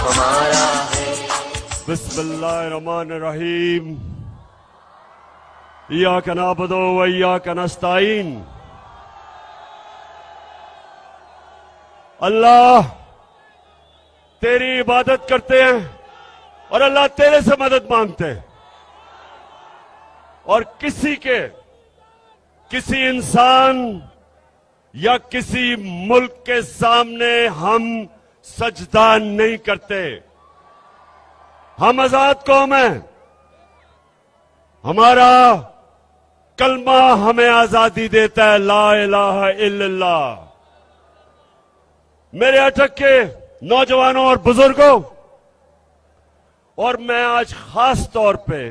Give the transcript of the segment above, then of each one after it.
हमारा है। बिस्मिल्लाहिर्रहमानिर्रहीम। इय्याका नअबुदु व इय्याका नस्तईन। अल्लाह तेरी इबादत करते हैं और अल्लाह तेरे से मदद मांगते हैं, और किसी इंसान या किसी मुल्क के सामने हम सजदा नहीं करते। हम आजाद कौम हैं। हमारा कलमा हमें आजादी देता है, ला इलाहा इल्लल्लाह। मेरे अटक के नौजवानों और बुजुर्गों, और मैं आज खास तौर पे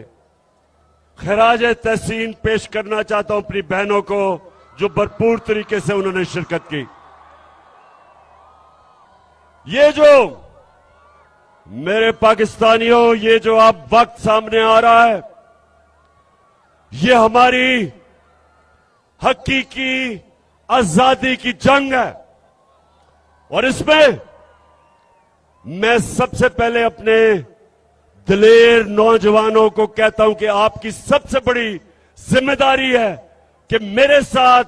खराज तहसीन पेश करना चाहता हूं अपनी बहनों को, जो भरपूर तरीके से उन्होंने शिरकत की। ये जो मेरे पाकिस्तानियों, ये जो अब वक्त सामने आ रहा है, ये हमारी हकीकी आजादी की जंग है। और इसमें मैं सबसे पहले अपने दिलेर नौजवानों को कहता हूं कि आपकी सबसे बड़ी जिम्मेदारी है कि मेरे साथ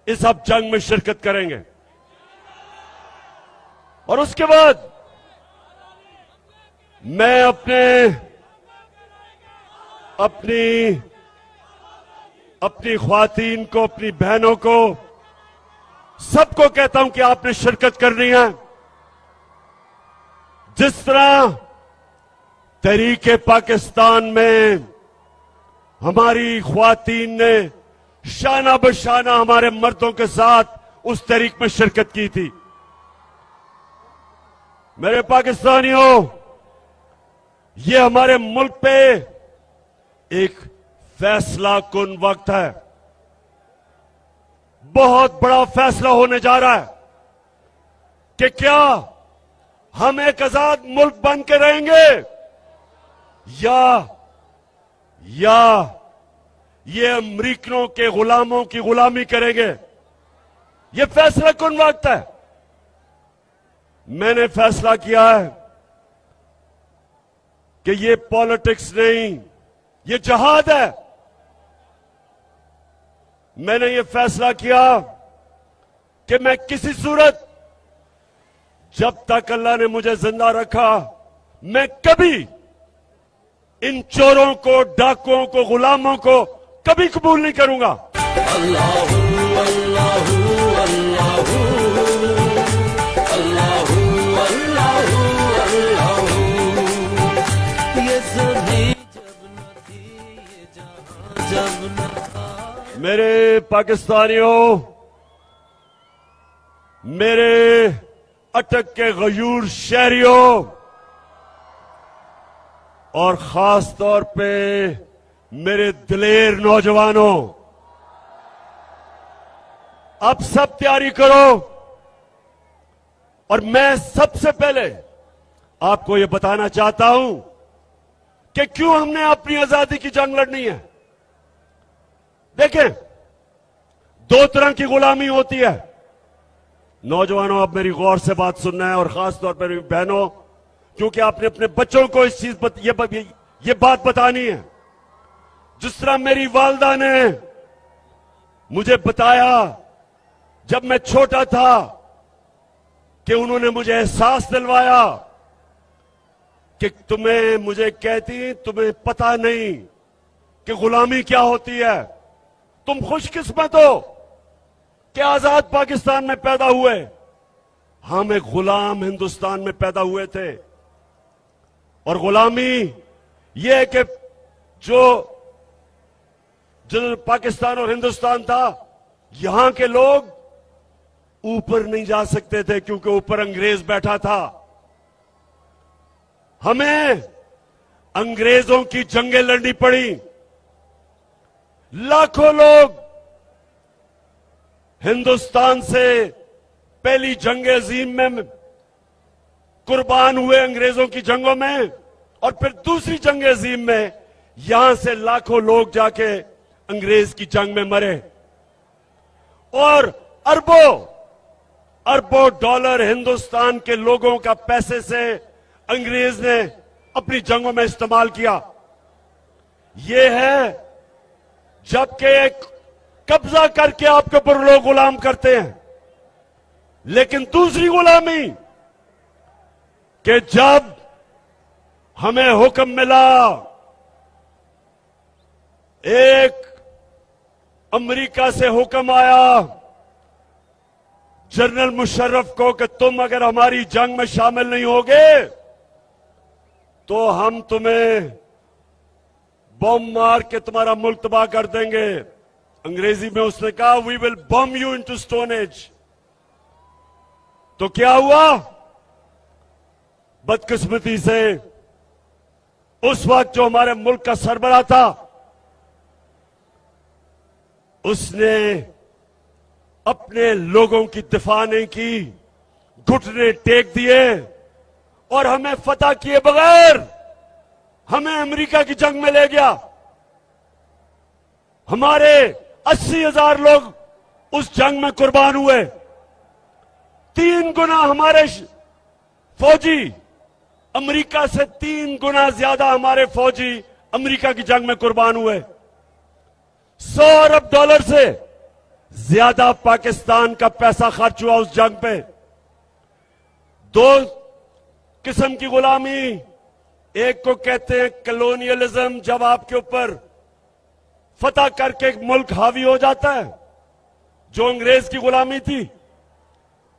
इस अब जंग में शिरकत करेंगे। और उसके बाद मैं अपनी ख्वातीन को, अपनी बहनों को, सबको कहता हूं कि आपने शिरकत करनी है। जिस तरह तहरीके पाकिस्तान में हमारी ख्वातीन ने शाना बशाना हमारे मर्दों के साथ उस तहरीक में शिरकत की थी। मेरे पाकिस्तानियों, ये हमारे मुल्क पे एक फैसला कुन वक्त है। बहुत बड़ा फैसला होने जा रहा है कि क्या हम एक आजाद मुल्क बन के रहेंगे या ये अमरीकनों के गुलामों की गुलामी करेंगे। ये फैसला कुन वक्त है। मैंने फैसला किया है कि ये पॉलिटिक्स नहीं, ये जहाद है। मैंने ये फैसला किया कि मैं किसी सूरत, जब तक अल्लाह ने मुझे जिंदा रखा, मैं कभी इन चोरों को, डाकुओं को, गुलामों को कभी कबूल नहीं करूंगा। अल्लाहू अल्लाहू अल्लाहू अल्लाहू अल्लाहू अल्लाहू। ये सभी जब न थी, ये जहां जब न था। मेरे पाकिस्तानियों, मेरे अटक के गयूर शहरियों, और खास तौर पे मेरे दिलेर नौजवानों, अब सब तैयारी करो। और मैं सबसे पहले आपको यह बताना चाहता हूं कि क्यों हमने अपनी आजादी की जंग लड़नी है। देखें, दो तरह की गुलामी होती है। नौजवानों, अब मेरी गौर से बात सुनना है, और खास तौर पर मेरी बहनों, क्योंकि आपने अपने बच्चों को इस चीज ये बात बतानी है। जिस तरह मेरी वालदा ने मुझे बताया जब मैं छोटा था, कि उन्होंने मुझे एहसास दिलवाया कि मुझे कहती, तुम्हें पता नहीं कि गुलामी क्या होती है। तुम खुशकिस्मत हो कि आजाद पाकिस्तान में पैदा हुए। हम एक गुलाम हिंदुस्तान में पैदा हुए थे। और गुलामी यह है कि जो पाकिस्तान और हिंदुस्तान था, यहां के लोग ऊपर नहीं जा सकते थे क्योंकि ऊपर अंग्रेज बैठा था। हमें अंग्रेजों की जंगें लड़नी पड़ी। लाखों लोग हिंदुस्तान से पहली जंग अजीम में कुर्बान हुए, अंग्रेजों की जंगों में, और फिर दूसरी जंग अजीम में यहां से लाखों लोग जाके अंग्रेज की जंग में मरे। और अरबों डॉलर हिंदुस्तान के लोगों का पैसे से अंग्रेज ने अपनी जंगों में इस्तेमाल किया। यह है जबकि एक कब्जा करके आपके ऊपर लोग गुलाम करते हैं। लेकिन दूसरी गुलामी कि जब हमें हुक्म मिला एक अमेरिका से हुक्म आया जनरल मुशर्रफ को कि तुम अगर हमारी जंग में शामिल नहीं होगे तो हम तुम्हें बम मार के तुम्हारा मुल्क तबाह कर देंगे। अंग्रेजी में उसने कहा we will bomb you into stone age. तो क्या हुआ? बदकिस्मती से उस वक्त जो हमारे मुल्क का सरबराह था उसने अपने लोगों की दिफा नहीं की, घुटने टेक दिए और हमें फतह किए बगैर हमें अमेरिका की जंग में ले गया। हमारे 80,000 लोग उस जंग में कुर्बान हुए। 3 गुना हमारे फौजी, अमेरिका से 3 गुना ज्यादा हमारे फौजी अमेरिका की जंग में कुर्बान हुए। 100 अरब डॉलर से ज्यादा पाकिस्तान का पैसा खर्च हुआ उस जंग पे। 2 किस्म की गुलामी, एक को कहते हैं कॉलोनियलिज्म, जब आपके ऊपर फतह करके एक मुल्क हावी हो जाता है, जो अंग्रेज की गुलामी थी।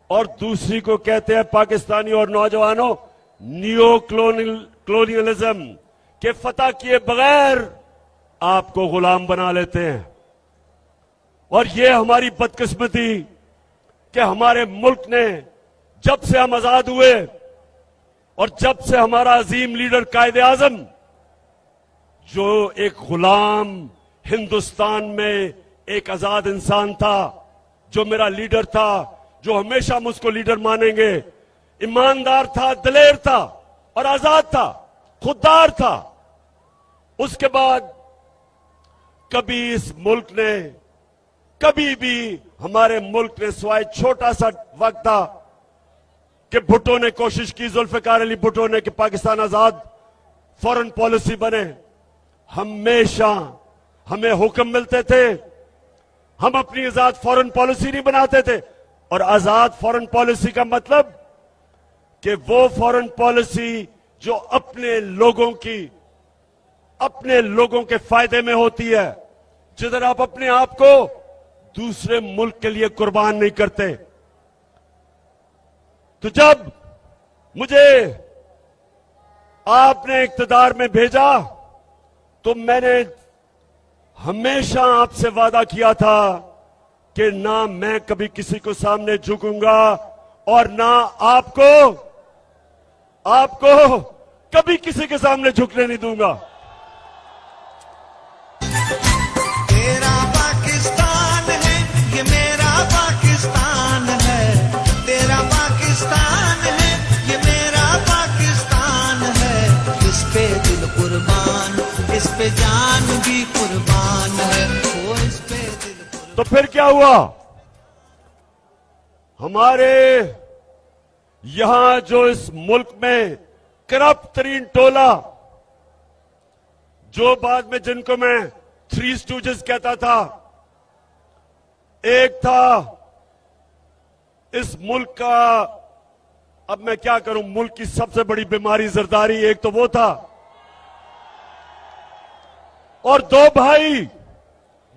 और दूसरी को कहते हैं पाकिस्तानी और नौजवानों नियो कॉलोनियलिज्म, के फतह किए बगैर आपको गुलाम बना लेते हैं। और यह हमारी बदकिस्मती कि हमारे मुल्क ने जब से हम आजाद हुए और जब से हमारा अजीम लीडर कायदे आजम, जो एक गुलाम हिंदुस्तान में एक आजाद इंसान था, जो मेरा लीडर था, जो हमेशा हम उसको लीडर मानेंगे, ईमानदार था, दलेर था और आजाद था, खुददार था। उसके बाद कभी इस मुल्क ने, कभी भी हमारे मुल्क ने, सिवाय छोटा सा वक्त था कि भुट्टो ने कोशिश की, जुल्फिकार अली भुट्टो ने, कि पाकिस्तान आजाद फॉरेन पॉलिसी बने, हमेशा हमें हुक्म मिलते थे, हम अपनी आजाद फॉरेन पॉलिसी नहीं बनाते थे। और आजाद फॉरेन पॉलिसी का मतलब कि वो फॉरेन पॉलिसी जो अपने लोगों की, अपने लोगों के फायदे में होती है, जिधर आप अपने आप को दूसरे मुल्क के लिए कुर्बान नहीं करते। तो जब मुझे आपने इक्तदार में भेजा तो मैंने हमेशा आपसे वादा किया था कि ना मैं कभी किसी को सामने झुकूंगा और ना आपको कभी किसी के सामने झुकने नहीं दूंगा। तेरा पाकिस्तान है, ये मेरा पाकिस्तान है। तेरा पाकिस्तान है, ये मेरा पाकिस्तान है। इस पे दिल कुर्बान, इस पे जान भी कुर्बान है। वो इस पे दिल कुर्बान। तो फिर क्या हुआ? हमारे यहां जो इस मुल्क में करप्ट तरीन टोला, जो बाद में जिनको मैं 3 स्टूजेस कहता था, एक था इस मुल्क का, अब मैं क्या करूं, मुल्क की सबसे बड़ी बीमारी जरदारी, एक तो वो था, और 2 भाई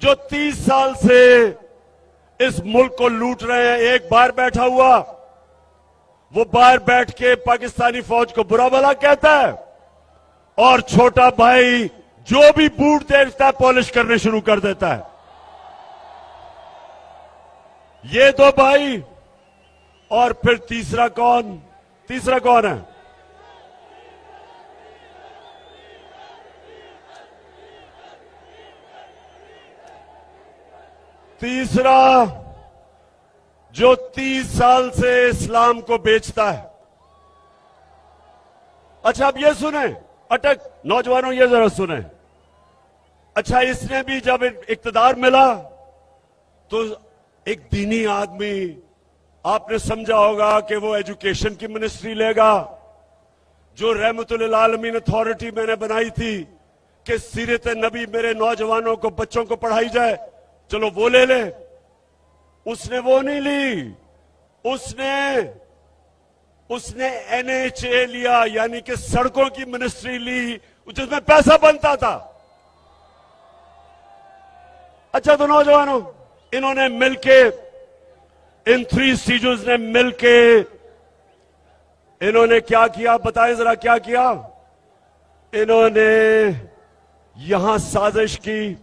जो 30 साल से इस मुल्क को लूट रहे हैं। एक बाहर बैठा हुआ, वो बाहर बैठ के पाकिस्तानी फौज को बुरा भला कहता है, और छोटा भाई जो भी बूट देखता है पॉलिश करने शुरू कर देता है। ये 2 भाई, और फिर तीसरा कौन है? तीसरा जो 30 साल से इस्लाम को बेचता है। अच्छा, अब ये सुने, अटक नौजवानों, ये जरा सुने। अच्छा, इसने भी जब इक्तदार मिला तो एक दीनी आदमी, आपने समझा होगा कि वो एजुकेशन की मिनिस्ट्री लेगा, जो रहमतुल आलमीन अथॉरिटी मैंने बनाई थी कि सीरत नबी मेरे नौजवानों को, बच्चों को पढ़ाई जाए, चलो वो ले ले। उसने वो नहीं ली, उसने NHA लिया, यानी कि सड़कों की मिनिस्ट्री ली, जिसमें पैसा बनता था। अच्छा तो नौजवानों, इन्होंने मिलके, इन 3 सीजों ने मिलके इन्होंने क्या किया, बताएं जरा क्या किया। इन्होंने यहां साजिश की,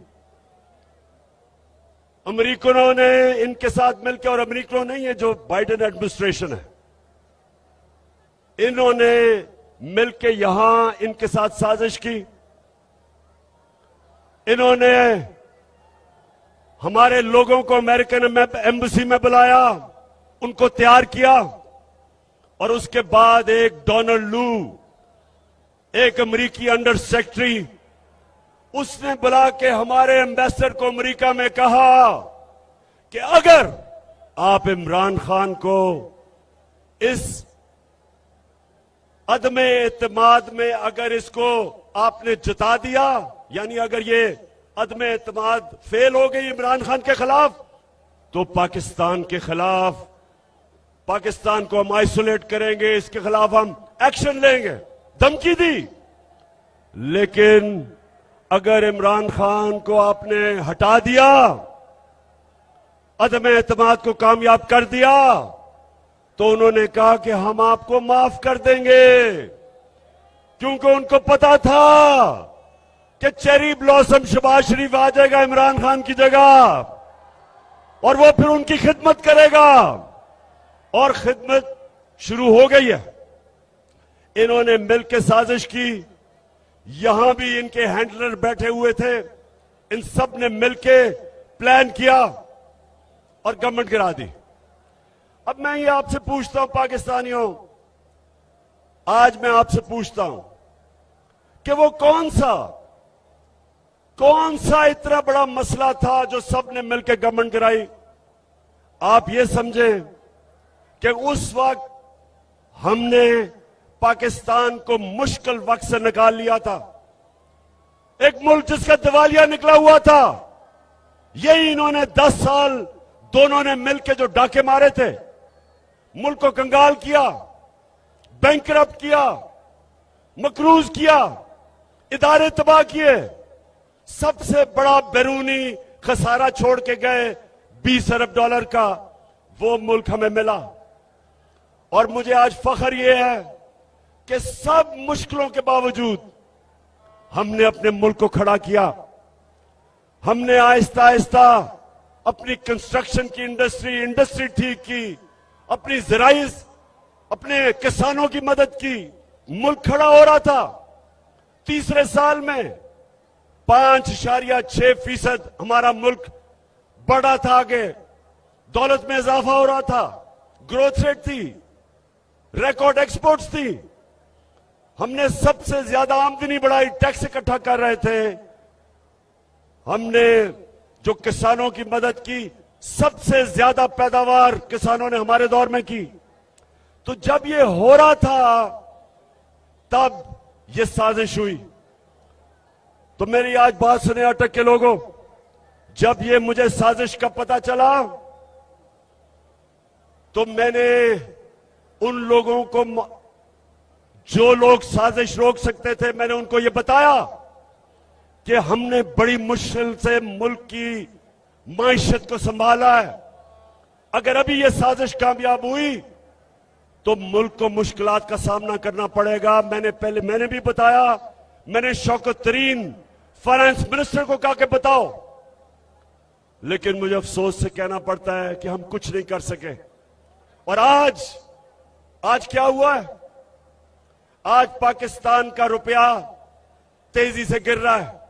अमेरिकनों ने इनके साथ मिलकर, और अमेरिकनों नहीं है जो बाइडेन एडमिनिस्ट्रेशन है, इन्होंने मिलकर यहां इनके साथ साजिश की। इन्होंने हमारे लोगों को अमेरिकन एम्बेसी में बुलाया, उनको तैयार किया, और उसके बाद एक डोनाल्ड लू, एक अमेरिकी अंडर सेक्रेटरी, उसने बुला के हमारे एम्बेसडर को अमेरिका में कहा कि अगर आप इमरान खान को इस अदमे एतमाद में अगर इसको आपने जिता दिया, यानी अगर ये अदमे एतमाद फेल हो गई इमरान खान के खिलाफ, तो पाकिस्तान के खिलाफ, पाकिस्तान को हम आइसोलेट करेंगे, इसके खिलाफ हम एक्शन लेंगे, धमकी दी। लेकिन अगर इमरान खान को आपने हटा दिया, अदम एतमाद को कामयाब कर दिया, तो उन्होंने कहा कि हम आपको माफ कर देंगे, क्योंकि उनको पता था कि चेरी ब्लॉसम शहबाज शरीफ आ जाएगा इमरान खान की जगह, और वो फिर उनकी खिदमत करेगा, और खिदमत शुरू हो गई है। इन्होंने मिलकर साजिश की, यहां भी इनके हैंडलर बैठे हुए थे, इन सब ने मिलकर प्लान किया और गवर्नमेंट गिरा दी। अब मैं ये आपसे पूछता हूं पाकिस्तानियों, आज मैं आपसे पूछता हूं कि वो कौन सा इतना बड़ा मसला था जो सब ने मिलकर गवर्नमेंट गिराई। आप ये समझें कि उस वक्त हमने पाकिस्तान को मुश्किल वक्त से निकाल लिया था, एक मुल्क जिसका दिवालिया निकला हुआ था। यही इन्होंने 10 साल दोनों ने मिलकर जो डाके मारे थे, मुल्क को कंगाल किया, बैंकरप्ट किया, मकरूज किया, इदारे तबाह किए, सबसे बड़ा बैरूनी खसारा छोड़ के गए $20 अरब का, वो मुल्क हमें मिला। और मुझे आज फख्र यह है कि सब मुश्किलों के बावजूद हमने अपने मुल्क को खड़ा किया। हमने आहिस्ता आहिस्ता अपनी कंस्ट्रक्शन की इंडस्ट्री ठीक की, अपनी ज़राई, अपने किसानों की मदद की, मुल्क खड़ा हो रहा था। तीसरे साल में 5.6% हमारा मुल्क बढ़ा था, आगे दौलत में इजाफा हो रहा था, ग्रोथ रेट थी, रिकॉर्ड एक्सपोर्ट्स थी, हमने सबसे ज्यादा आमदनी बढ़ाई, टैक्स इकट्ठा कर रहे थे, हमने जो किसानों की मदद की, सबसे ज्यादा पैदावार किसानों ने हमारे दौर में की। तो जब ये हो रहा था तब ये साजिश हुई। तो मेरी आज बात सुने अटक के लोगों, जब ये मुझे साजिश का पता चला तो मैंने उन लोगों को, जो लोग साजिश रोक सकते थे, मैंने उनको ये बताया कि हमने बड़ी मुश्किल से मुल्क की माइशत को संभाला है। अगर अभी ये साजिश कामयाब हुई तो मुल्क को मुश्किलात का सामना करना पड़ेगा। मैंने भी बताया, मैंने शौकत तरीन फाइनेंस मिनिस्टर को कहा कि बताओ, लेकिन मुझे अफसोस से कहना पड़ता है कि हम कुछ नहीं कर सके। और आज क्या हुआ है? आज पाकिस्तान का रुपया तेजी से गिर रहा है।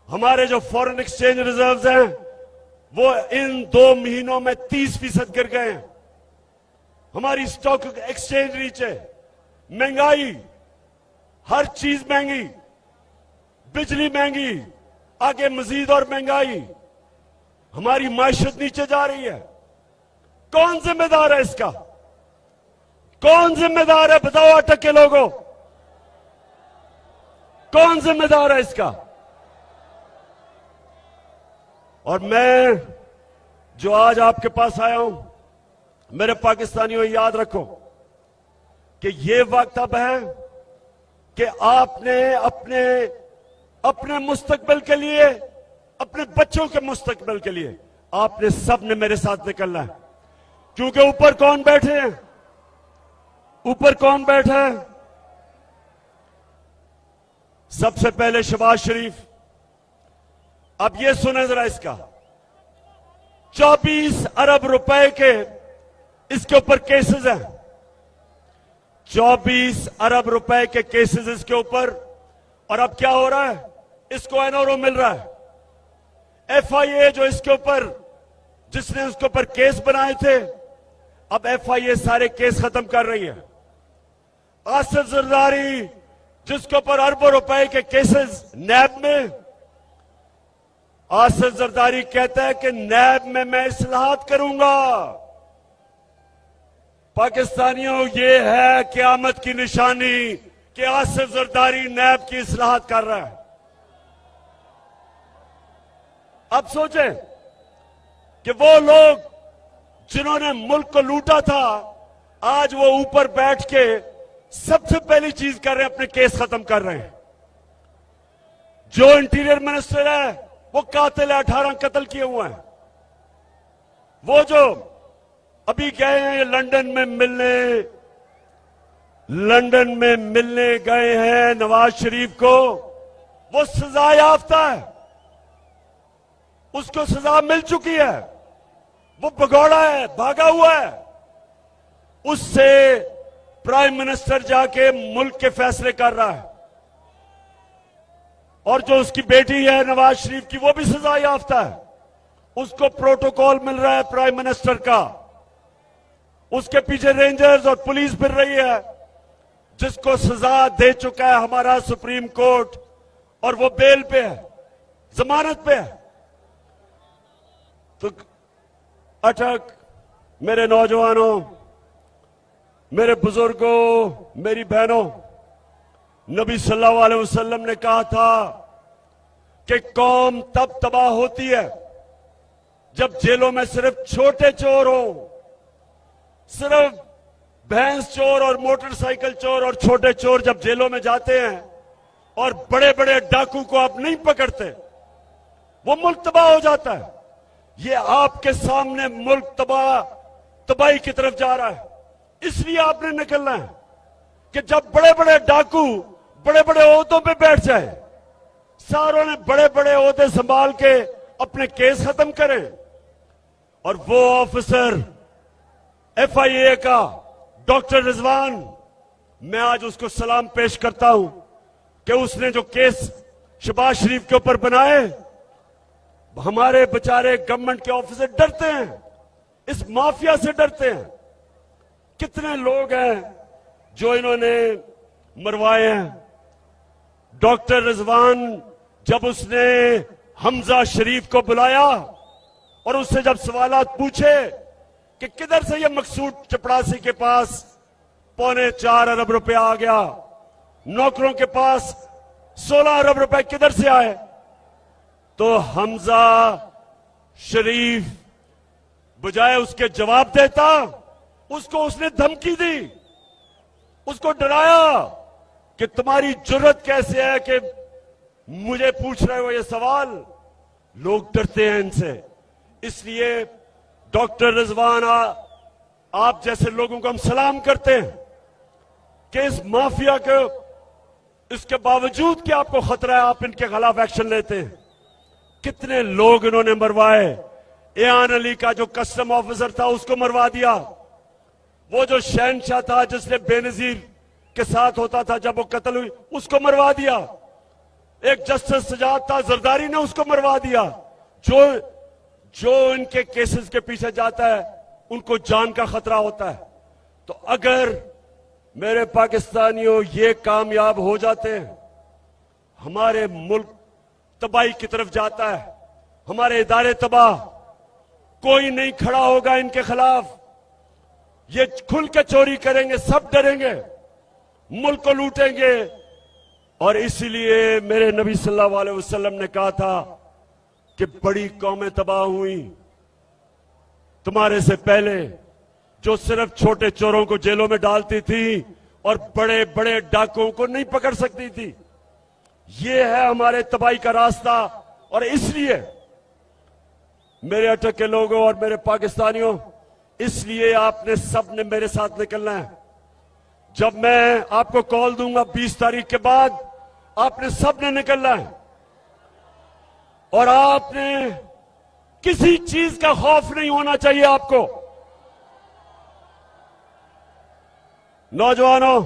हमारे जो फॉरेन एक्सचेंज रिजर्व्स हैं वो इन 2 महीनों में 30% गिर गए हैं। हमारी स्टॉक एक्सचेंज नीचे, महंगाई, हर चीज महंगी, बिजली महंगी, आगे मजीद और महंगाई, हमारी माइशत नीचे जा रही है। कौन जिम्मेदार है इसका? कौन जिम्मेदार है? बताओ अटक के लोगों, कौन जिम्मेदार है इसका? और मैं जो आज आपके पास आया हूं, मेरे पाकिस्तानियों, याद रखो कि ये वक्त अब है कि आपने अपने मुस्तकबिल के लिए, अपने बच्चों के मुस्तकबिल के लिए आपने सबने मेरे साथ निकलना है। क्योंकि ऊपर कौन बैठे हैं? ऊपर कौन बैठा है? सबसे पहले शहबाज शरीफ। अब ये सुने जरा इसका, 24 अरब रुपए के इसके ऊपर केसेस हैं। 24 अरब रुपए के केसेस इसके ऊपर। और अब क्या हो रहा है? इसको एनओरो मिल रहा है। एफआईए जो इसके ऊपर, जिसने उसके ऊपर केस बनाए थे, अब एफआईए सारे केस खत्म कर रही है। आसिफ जरदारी जिसके ऊपर अरबों रुपए के केसेस नैब में, आसिफ जरदारी कहता है कि नैब में मैं इस्लाहात करूंगा। पाकिस्तानियों, ये है क़यामत की निशानी कि आसिफ जरदारी नैब की इस्लाहात कर रहा है। अब सोचें कि वो लोग जिन्होंने मुल्क को लूटा था, आज वो ऊपर बैठ के सबसे पहली चीज कर रहे हैं, अपने केस खत्म कर रहे हैं। जो इंटीरियर मिनिस्टर है वो कातिल है, 18 कत्ल किए हुए हैं। वो जो अभी गए हैं लंदन में मिलने गए हैं नवाज शरीफ को, वो सजा याफ्ता है, उसको सजा मिल चुकी है। वो भगौड़ा है, भागा हुआ है। उससे प्राइम मिनिस्टर जाके मुल्क के फैसले कर रहा है। और जो उसकी बेटी है नवाज शरीफ की, वो भी सजा याफ्ता है, उसको प्रोटोकॉल मिल रहा है प्राइम मिनिस्टर का। उसके पीछे रेंजर्स और पुलिस फिर रही है, जिसको सजा दे चुका है हमारा सुप्रीम कोर्ट, और वो बेल पे है, जमानत पे है। तो अटक, मेरे नौजवानों, मेरे बुजुर्गों, मेरी बहनों, नबी सल्लल्लाहु अलैहि वसल्लम ने कहा था कि कौम तब तबाह होती है जब जेलों में सिर्फ छोटे चोर हो, सिर्फ भैंस चोर और मोटरसाइकिल चोर और छोटे चोर जब जेलों में जाते हैं और बड़े बड़े डाकू को आप नहीं पकड़ते, वो मुल्क तबाह हो जाता है। ये आपके सामने मुल्क तबाही की तरफ जा रहा है। इसलिए आपने निकलना है कि जब बड़े बड़े डाकू बड़े बड़े ओहदों पे बैठ जाए, सारों ने बड़े बड़े ओहदे संभाल के अपने केस खत्म करें, और वो ऑफिसर एफआईए का डॉक्टर रिजवान, मैं आज उसको सलाम पेश करता हूं कि उसने जो केस शहबाज शरीफ के ऊपर बनाए, हमारे बेचारे गवर्नमेंट के ऑफिसर डरते हैं, इस माफिया से डरते हैं। कितने लोग हैं जो इन्होंने मरवाए हैं। डॉक्टर रिजवान जब उसने हमजा शरीफ को बुलाया और उससे जब सवालात पूछे कि किधर से ये मकसूद चपड़ासी के पास 3.25 अरब रुपया आ गया, नौकरों के पास 16 अरब रुपए किधर से आए, तो हमजा शरीफ बजाय उसके जवाब देता, उसको उसने धमकी दी, उसको डराया कि तुम्हारी जुर्रत कैसे है कि मुझे पूछ रहे हो ये सवाल। लोग डरते हैं इनसे। इसलिए डॉक्टर रिजवान, आप जैसे लोगों को हम सलाम करते हैं कि इस माफिया को, इसके बावजूद कि आपको खतरा है, आप इनके खिलाफ एक्शन लेते हैं। कितने लोग इन्होंने मरवाए। एयान अली का जो कस्टम ऑफिसर था उसको मरवा दिया। वो जो शहनशाह था जिसने बेनजीर के साथ होता था जब वो कत्ल हुई, उसको मरवा दिया। एक जस्टिस सजाद था, जरदारी ने उसको मरवा दिया। जो इनके केसेस के पीछे जाता है उनको जान का खतरा होता है। तो अगर मेरे पाकिस्तानियों ये कामयाब हो जाते हैं, हमारे मुल्क तबाही की तरफ जाता है, हमारे इदारे तबाह, कोई नहीं खड़ा होगा इनके खिलाफ। ये खुल के चोरी करेंगे, सब डरेंगे, मुल्क को लूटेंगे और इसीलिए मेरे नबी सल्लल्लाहु अलैहि वसल्लम ने कहा था कि बड़ी कौमें तबाह हुई तुम्हारे से पहले, जो सिर्फ छोटे चोरों को जेलों में डालती थी और बड़े बड़े डाकुओं को नहीं पकड़ सकती थी। ये है हमारे तबाही का रास्ता। और इसलिए मेरे अटक के लोगों और मेरे पाकिस्तानियों, इसलिए आपने सबने मेरे साथ निकलना है। जब मैं आपको कॉल दूंगा 20 तारीख के बाद, आपने सबने निकलना है और आपने किसी चीज का खौफ नहीं होना चाहिए आपको। नौजवानों,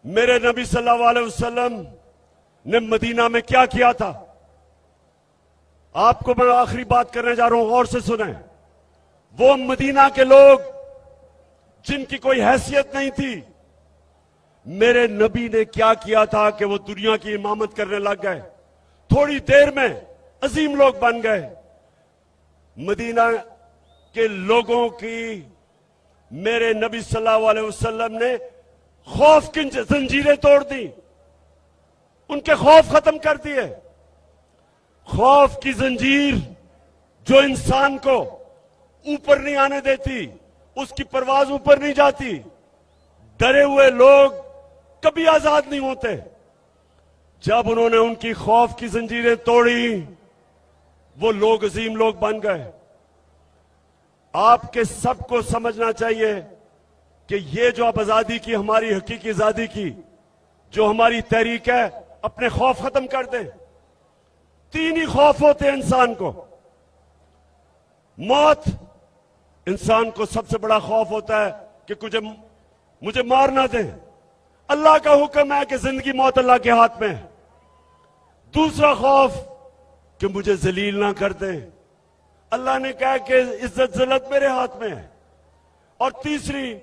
मेरे नबी सल्लल्लाहु अलैहि वसल्लम ने मदीना में क्या किया था, आपको मैं आखिरी बात करने जा रहा हूं, गौर से सुने। वो मदीना के लोग जिनकी कोई हैसियत नहीं थी, मेरे नबी ने क्या किया था कि वो दुनिया की इमामत करने लग गए। थोड़ी देर में अजीम लोग बन गए। मदीना के लोगों की मेरे नबी सल्लल्लाहु अलैहि वसल्लम ने खौफ की जंजीरें तोड़ दी, उनके खौफ खत्म कर दिए। खौफ की जंजीर जो इंसान को ऊपर नहीं आने देती, उसकी परवाज ऊपर नहीं जाती। डरे हुए लोग कभी आजाद नहीं होते। जब उन्होंने उनकी खौफ की जंजीरें तोड़ी, वो लोग अजीम लोग बन गए। आपके सबको समझना चाहिए कि ये जो आप आजादी की, हमारी हकीकी आजादी की जो हमारी तहरीक है, अपने खौफ खत्म कर दे। 3 ही खौफ होते हैं इंसान को। मौत, इंसान को सबसे बड़ा खौफ होता है कि मुझे मार ना दे। अल्लाह का हुक्म है कि जिंदगी मौत अल्लाह के हाथ में है। दूसरा खौफ कि मुझे जलील ना कर दे। अल्लाह ने कहा कि इज्जत जिल्लत मेरे हाथ में है। और तीसरी,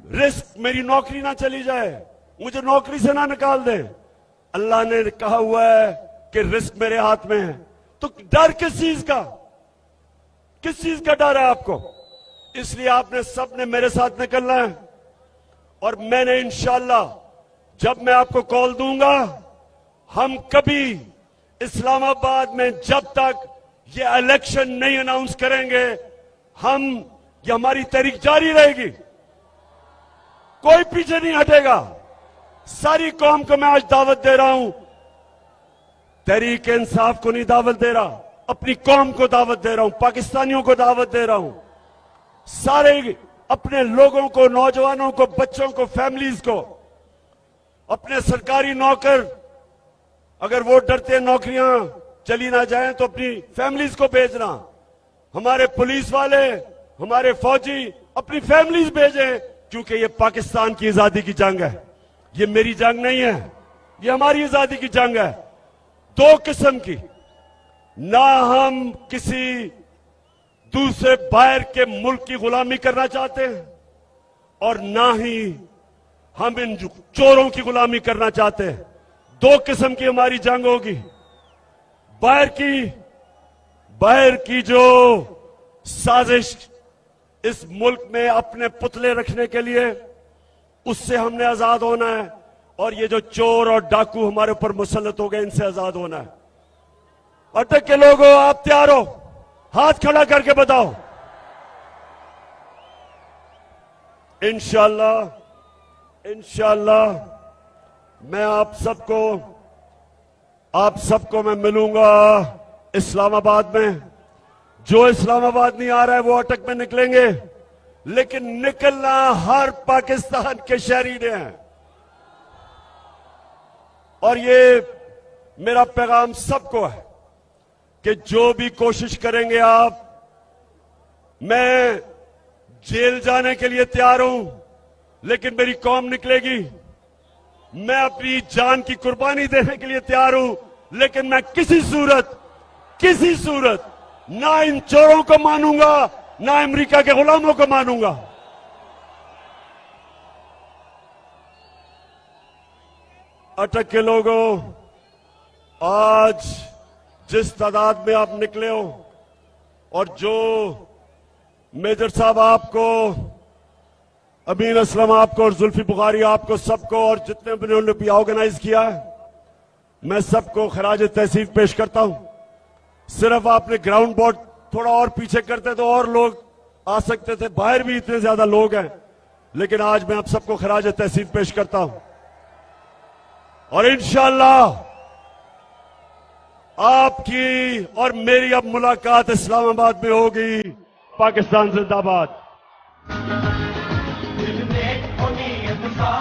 रिस्क, मेरी नौकरी ना चली जाए, मुझे नौकरी से ना निकाल दे। अल्लाह ने कहा हुआ है कि रिस्क मेरे हाथ में है। तो डर किस चीज का, किस चीज का डर है आपको? इसलिए आपने सबने मेरे साथ निकलना है। और मैंने इंशाअल्लाह जब मैं आपको कॉल दूंगा, हम कभी इस्लामाबाद में जब तक ये इलेक्शन नहीं अनाउंस करेंगे, ये हमारी तहरीक जारी रहेगी। कोई पीछे नहीं हटेगा। सारी कौम को मैं आज दावत दे रहा हूं, तहरीक इंसाफ को नहीं दावत दे रहा, अपनी कौम को दावत दे रहा हूं, पाकिस्तानियों को दावत दे रहा हूं। सारे अपने लोगों को, नौजवानों को, बच्चों को, फैमिलीज को, अपने सरकारी नौकर, अगर वो डरते हैं नौकरियां चली ना जाएं तो अपनी फैमिलीज को भेजना। हमारे पुलिस वाले, हमारे फौजी अपनी फैमिलीज भेजें, क्योंकि ये पाकिस्तान की आजादी की जंग है। ये मेरी जंग नहीं है, ये हमारी आजादी की जंग है। 2 किस्म की, ना हम किसी दूसरे बाहर के मुल्क की गुलामी करना चाहते हैं और ना ही हम इन चोरों की गुलामी करना चाहते हैं। 2 किस्म की हमारी जंग होगी। बाहर की जो साजिश इस मुल्क में अपने पुतले रखने के लिए, उससे हमने आजाद होना है। और ये जो चोर और डाकू हमारे ऊपर मुसल्लत हो गए, इनसे आजाद होना है। अटक के लोगों, आप तैयार हो? हाथ खड़ा करके बताओ। इंशाअल्लाह मैं आप सबको मैं मिलूंगा इस्लामाबाद में। जो इस्लामाबाद नहीं आ रहा है वो अटक में निकलेंगे, लेकिन निकलना हर पाकिस्तान के शहरी ने है। और ये मेरा पैगाम सबको है कि जो भी कोशिश करेंगे आप, मैं जेल जाने के लिए तैयार हूं, लेकिन मेरी कौम निकलेगी। मैं अपनी जान की कुर्बानी देने के लिए तैयार हूं, लेकिन मैं किसी सूरत ना इन चोरों को मानूंगा, ना अमेरिका के गुलामों को मानूंगा। अटक के लोगों, आज जिस तादाद में आप निकले हो और जो मेजर साहब आपको अमीन असलम आपको और जुल्फी बुखारी आपको सबको और जितने भी उन्होंने भी ऑर्गेनाइज किया है, मैं सबको खराज तहसीन पेश करता हूं। सिर्फ आपने ग्राउंड बोर्ड थोड़ा और पीछे करते तो और लोग आ सकते थे, बाहर भी इतने ज्यादा लोग हैं, लेकिन आज मैं आप सबको खराज तहसीन पेश करता हूं और इंशाअल्लाह आपकी और मेरी अब मुलाकात इस्लामाबाद में होगी। पाकिस्तान जिंदाबाद। दिल में हो नीयत सा